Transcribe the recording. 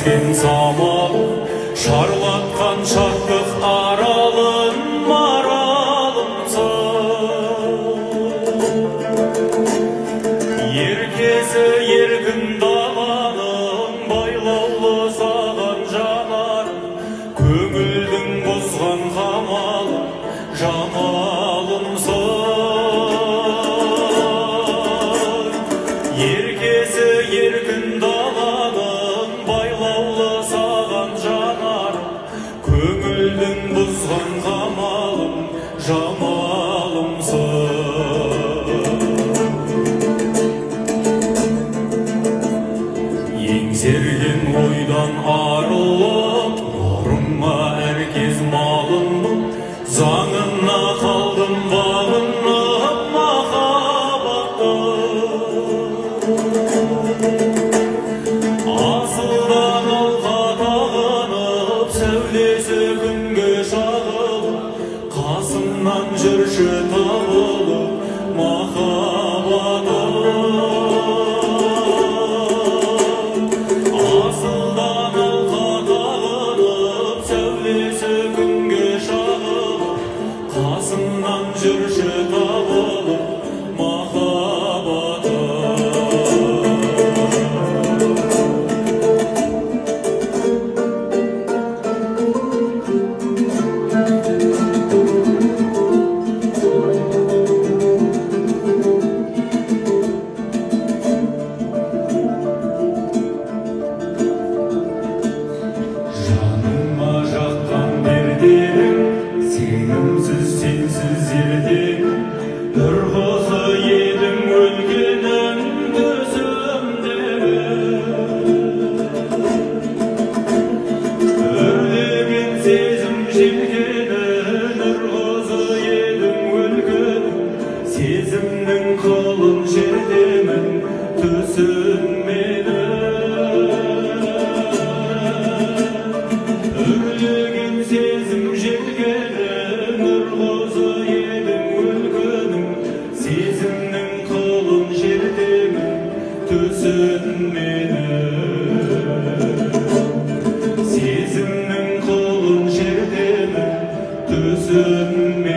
сен самал, шарлатқан шаттық аралын маралымсың. Еркесі еркін даланың, байлаулы саған жанар, көңілдің бұзған қамалы жамалымсың. Еркесі еркін даланың, байлаулы саған жанар, көңілдің бұзған қамалым жамалымсың. Еңсерген ойдан арылып, нұрыңа әркез малындым, заңына қалдым бағынып махаббатты. Асылдан алға тағынып, сәулесі күнге шағылып, қасымнан жүрші табылып махаббатым. Асылдан алға тағынып, сәулесі күнге шағылып, қасымнан жүрші табылып махаббатым. Жаныма жаққан бердерім, сенімсіз сенсіз ертегім, ұрғызы едің өлгенің төсімдегі. Өрлеген сезім желкенін, ұрғызы едің өлгенің, сезімнің қылын жердемін төсін мені. Өрлеген сезім желкенін, ұрғызы едің өлгенің, сезімнің қылын жердемін төсін мені. Сезімнің қылын жердемін төсін мені.